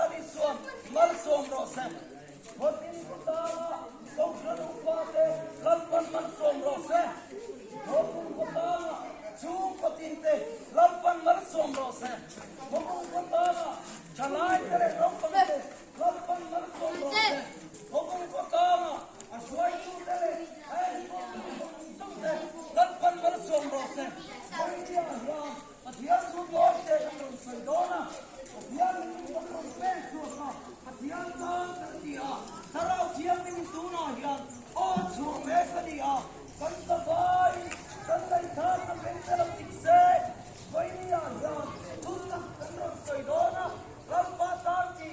lali suam mal som ro se hotin kota song sanu pate lalpan mal som ro se hotin kota chu patin te lalpan mal som ro se hotin kota chalai kare rom pate lalpan mal som ro se hotin kota aswai chu tere ai lalpan mal som ro se hoitia ya Hatian tu bos te kan sendona, hatian tu kan pensu ha, hatian kan dia, sarau tiang ni tu na hian, o chu me kania, kan sabai, kan lai than na pensalam tikse, koi ni ya hian, tu tak kan sendona, kan patar ki,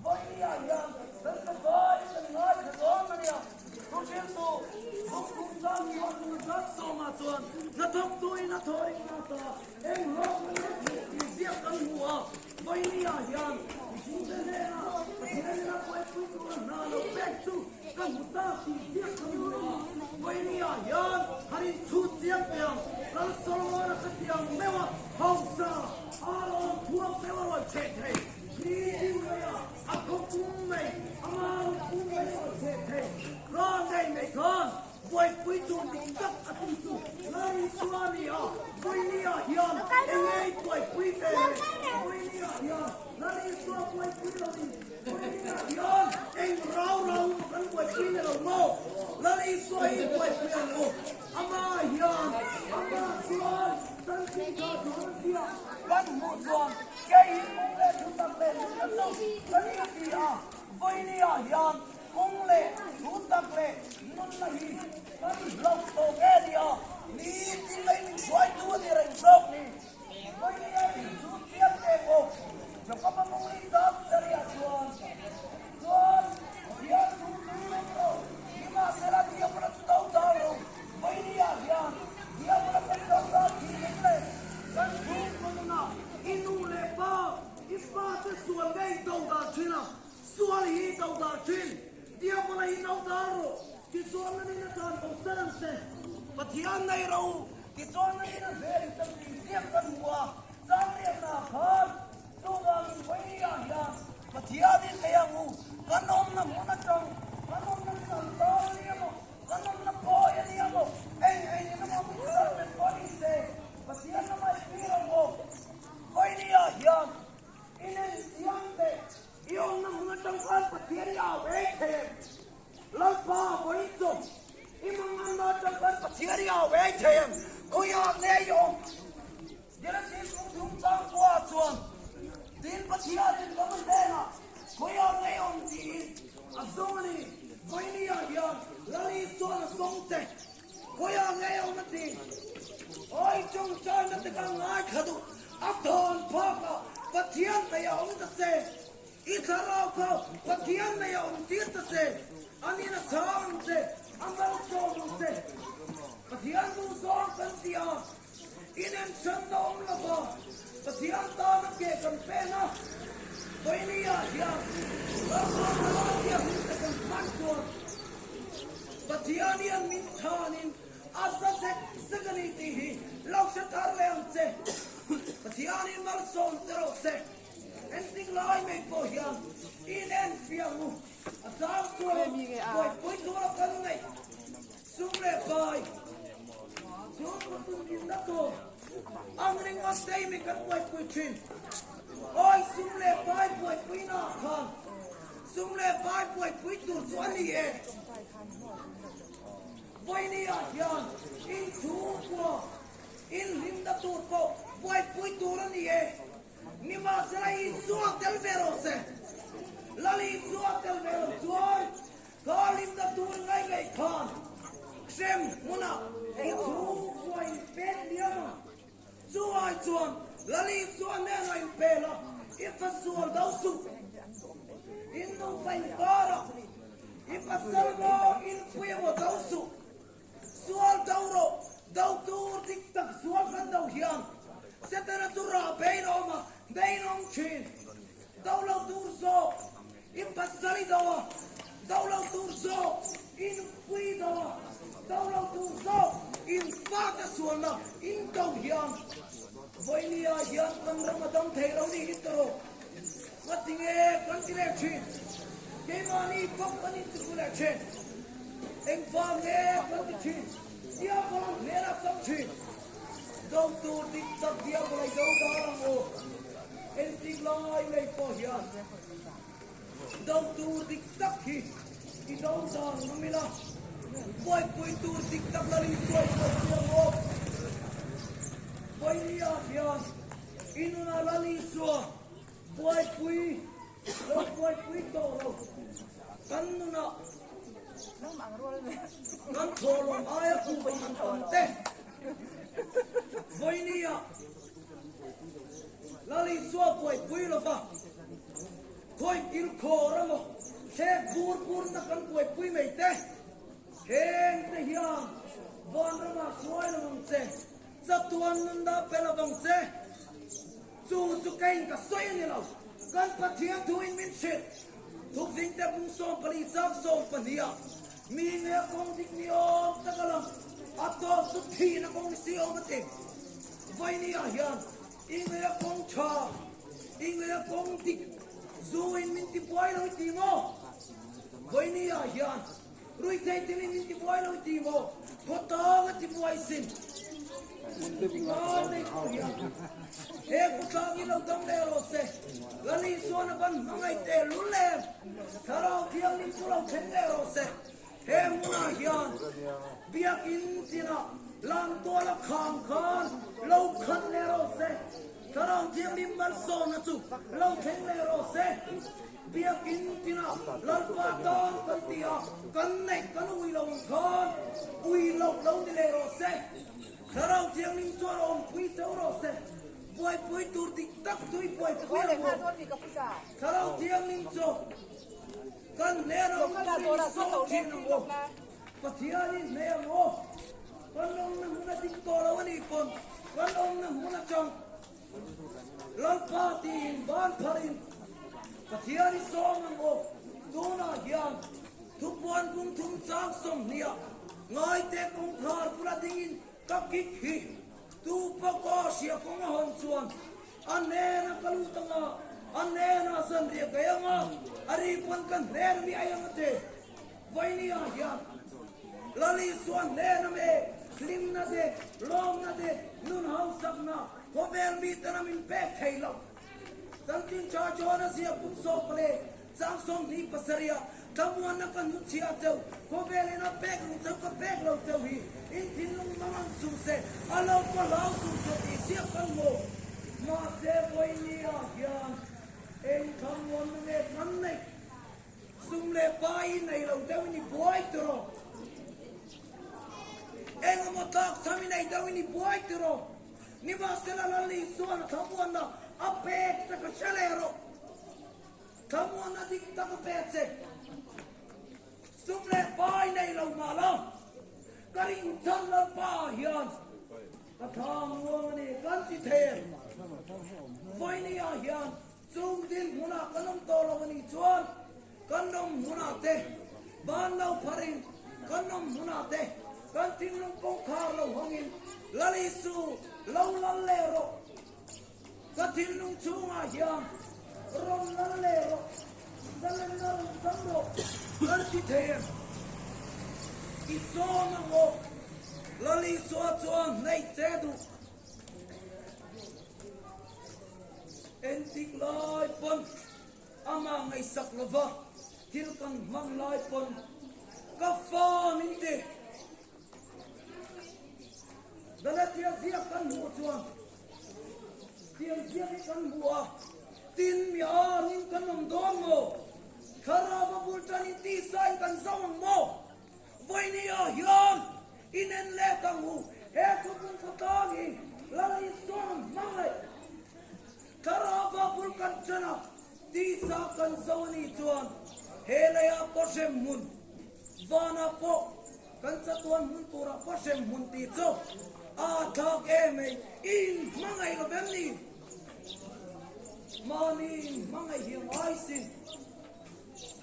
koi ni ya hian, kan sabai kan ngai khadon nia, tu chen tu, kum jang ni hot tu jat so ma chuan, na thok tu na thori na ta. Em lo ni diệp kan hua voi ni a hian chu de na na ko tu na lo pek chu kan ta ti diệp kan hua voi ni a hian hari chu diệp yang kan solomon ka tiang mewa hausa alo thua mewa lo che the ni ding ya a ko kum mai ama kum mai lo che the ro dai mai kon voi pui tu ding tak atum chu lai suani a voi ni a hian ei voi pui te voi ni a hian lai suwa voi pui lo ni voi ni a hian ei rau kan voi pui lo mo lai suwa ei voi pui lo ama hian ama suan tan ki ka thon dia kan mu chuan ke hi mu le thu tak le kan lo kan ni a voi ni a hian ong le thu tak le nun na hi kan lo to ke dia ni tin lai ni swai tu ni rai sok ni voi ni a chu tiap te ko jo ka ma mong ni tak sari a chuan dia chu tu lo ni ma se la dia pra tu tau tau ro voi ni a hian dia pra tu tau tau ki ni le kan thu ko na inu le pa I pa te sual dei tau da china sual hi tau da chin dia pala hi tau da ro ki sual na ni na tan ko san se pathian nei ro ki sual na ni na ve tam ti siam kan hua sang le na khan tu ga ni voi ni a ya pathian ni le angu kanom na mo na chang kanom na san ta ni mo kanom na po ya ni mo ei ni na mo sa me ko ni se pathian na mai pi ro mo voi ni a ya inen siang de iong na mga tangkal pathian ya ve the lapa voi to imang anda tangkal pathian ya ve the kuya ne yong dira sis thum chang kwa chuan din pathian din kaman de na kuya ne yong di azoni voi ni ya ya lali so na song te kuya ne yong na di oi chung chan na te ka ngai khadu athon phaka pathian ta ya ong ta se I tharau ko pathian na ya ong ti ta se ani na sang se amal so se pathian nu so kan tia inen chan dom la ba pathian ta na ke kan pe na koi ni ya ya la ma ya ta kan man ko pathian ya min chanin asa se sagani ti hi lok sa tar le ang se pathian in mal so tero se ending lai me po hian in en fiangu atang ko koi pui tu la kan nei sum le pai sum ko tu din da to ang ring was dei me kan koi pui chin oi sum le pai pui na khan sum le pai pui tu chuan ni e voi ni a hian in chu ko in lim da tu ko pui tu ra ni e ni ma sarai suak del vero se lali suak del vero chuan kalim da tur ngai ngai khan sem muna i chu koi pet liama chuai chuan lali chuan ne ngai pela i fa sual dau su in no pai para i pa salvo in puevo dau su sual dau ro dau tur tik tak sual kan dau hian setera turra beiroma beinom chin dawlaw turzo in pasali dawa dawlaw turzo in pui dawa dawlaw turzo in fata suana in daw hian voi ni a hian kan ramadan thei lo ni hitro matinge chin cái mani phong anh tự là chen anh phong nghe con chin dia con nghe là phong chin dòng tu đi tập dia con lại dòng đó ngô anh đi lo này có hiền dòng tu đi tập khi đi dòng đó nó mới là quay quay tu đi tập là đi quay quay ngô quay đi à hiền inuna là đi xua quay quay lo quay quay to lo kan nu na kan tholo aya ku bai an te voinia lali so quay quay lo fa khoi kil kho ra mo se pur pur na kan quay quay mai te heng te hiang von ra ma suai lo mong se sa tuan nun da pe la bong se chu chu kain ka soi ni lo kan pathian thu in min shit thu vinh te bung som pali chak som pania mi nge kong dik ni om ta kalam ato su thi na kong si om te vai ni a hian inge kong cha inge kong dik zu in min ti boy lo ti mo vai ni a hian rui te ti min ti boy lo ti mo phota ga ti boy sin he kutang ilaw dam lero se lali suana ban mangai te lule tharau thiang nim pulau theng lero se he muna hian biak in tina lam to la khang khan lau khan lero se tharau thiang nim ban so na chu lau theng lero se biak in tina lal pa tang kan tia kan nei kan ui lo khan ui lo ni lero se tharau thiang nim cho rom pui chau ro se boy boy tur dik tak tui boy boy le nga thon ni ka pusa tharau thiang nim cho kan nero ka tora so thin mo pathiani ne mo kan long na huna dik to lo ni kon kan long na huna chong lal pa tin ban pharin pathiani so mo dona hian thu buan kung thum chang som nia ngai te kong thar pura dingin ka kik hi tu pa ko sia kong hon chuan anena kalutanga anena san ria gayanga ari pon kan ner mi ayang te vaini a hian lali suan nena me klim na de long na de nun hau sak na hovel mi tanamin pe thailo santin cha chona sia put so pale sang song ni pasaria tamuan na kan chia chau hovel na pek lu chau ka pek lo chau hi in tin lung mamang su se alo ko lao su se ti sia kan mo ma se boy ni a hian en tham won ne nan nei sum le pai nei lo deu ni boy tro en mo tak sami nei deu ni boy tro ni ba se la la li so na tham won na a pek ta ka chalero tham won na dik ta ka pek se sum le pai nei lo ma lo karing chan la pa hian ka thang wong ni kan ti them voi ni a hian chung din huna kanam to lo ni chuan kanam huna te ban lo pharin kanam huna te kan tin long kong khar lo hangin lali su lo lal le ro ka tin lung chung a hian rom lal le ro dalan nal sam ro kan ti them isona mo lali so chuan nei che du en tik lai pon ama ngai sak lova til kan mang lai pon ka fa min te dalatia zia kan hu chuan tiang zia kan hua tin mi a nin kan nom don mo khara ba bultani ti sai kan zawang mo voi ni a hian inen le tang hu he ku kun photangi lai som mangai karava pul kan chana ti sa kan zawani chuan he la ya po sem mun vana po kan cha tuan mun tura po sem mun ti cho a thak em in mangai lo vem ni mani mangai hi ai sin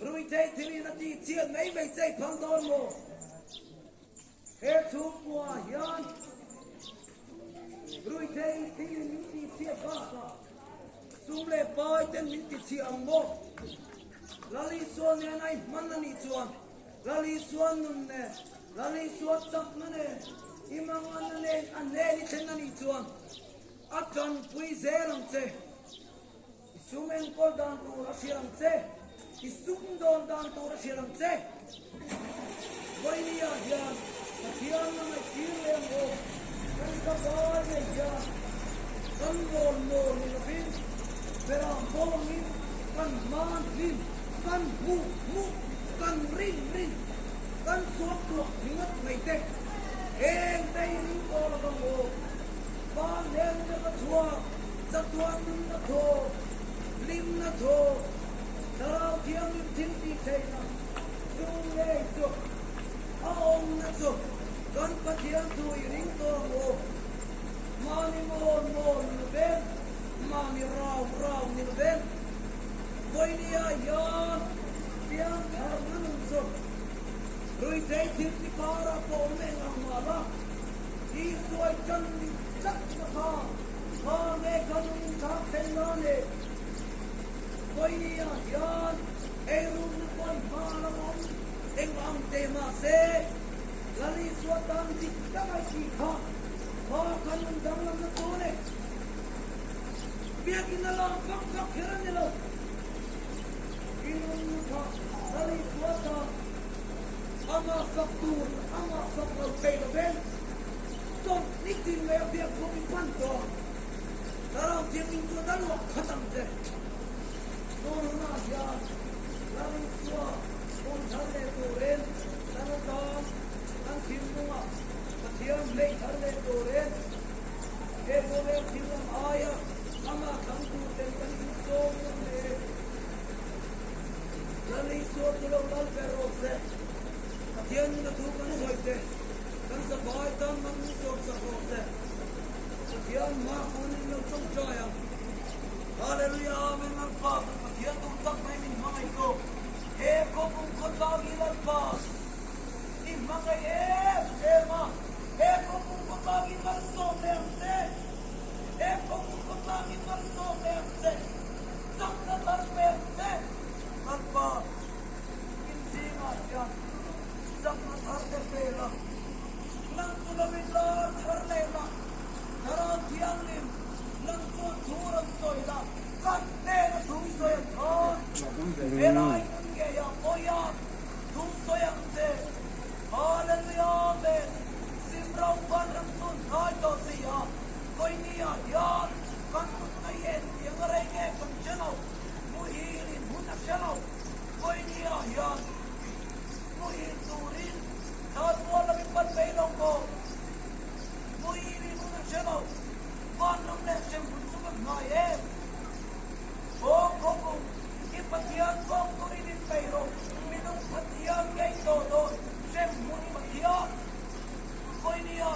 rui te thili na ti chiat nei ve chei phang don mo he chu kwa hian rui te thili ni ti chiat ba ka sum le pai ten min ti chi ang mo lali suan ne nai man na ni chuan lali suan nun ne lali suan chak na ne imang an ne an ne ni then na ni chuan akan pui zeram che isumen kol dan tu rasiram che isum don dan tu rasiram che voi ni ya jan hian na mai kire mo kan ka ba ne ya kan bol mo ni fin pero bol ni kan man fin kan mu kan rin kan suat tu ingat mai te eng dai ni ko la ko mo ba ne na ka chua sa tuan na tho lim na tho tarau thiam tin ti thei na chung le chu aong na chu kan pa thiam tu ring to mo mani mon ni ben mani rau ni ben voi ni ya tiang thar nan chu rui thei thip ni para po me ngang ma la i suai chan ni chak na ha me kan ni tha pen na ne voi ni ya e ru ni pon ma la mon eng ang te ma se lali suatan ti ka mai ki kha kan nun dang lam na to ne biak in la kak khiran ne lo inun kha lali suatan ama saktur ama saktur pe do ben ton nitin me biak ko mi pan to tarau tiang in to dal lo khatam je don na ya lali sua kon thale to ren tan ta an thim nuwa pathiam le thale to ren ke ko me thim aya ama thang tu ten kan so ne lali so to lo dal pero se pathiam na tu kan soite kan sa bai tan man ni so sa ko se pathiam ma kon ni lo chong chaya hallelujah amen al pa pathiam tu tak mai min mai ko e ko ko ta gi al pa ni mangai e ma e ko ta gi al so le se e ko ta gi al so le se sak na tar pe se al pa in si ma ya sak na tar pe la lang tu la min la thar le la thara thiang lim lang tu thuram soi la kan ne na thu soi ko e lai ke ya o ya thu soi ang se hallelujah amen simrau ban ram sun hai to si ya koi ni ya kan ai en yang rai ke kan chalo mu hi ni mu na chalo koi ni ya mu hi turin thar mo la mi pan pe long ko mu hi ni mu na chalo ban ram le chem bu su ma ye o ko ipatian ko ko ni pe ro mi no patian ke to sem mun patian koi ni ya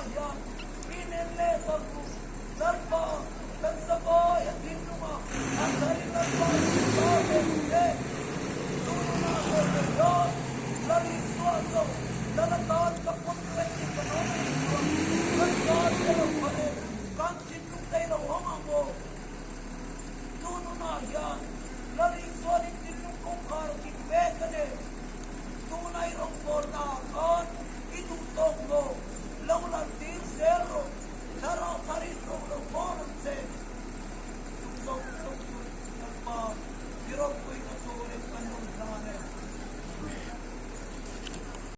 inen le to ku narpa kan sa ko ya tin ma an dai narpa ko ke se tu na ko yo la ni so la ta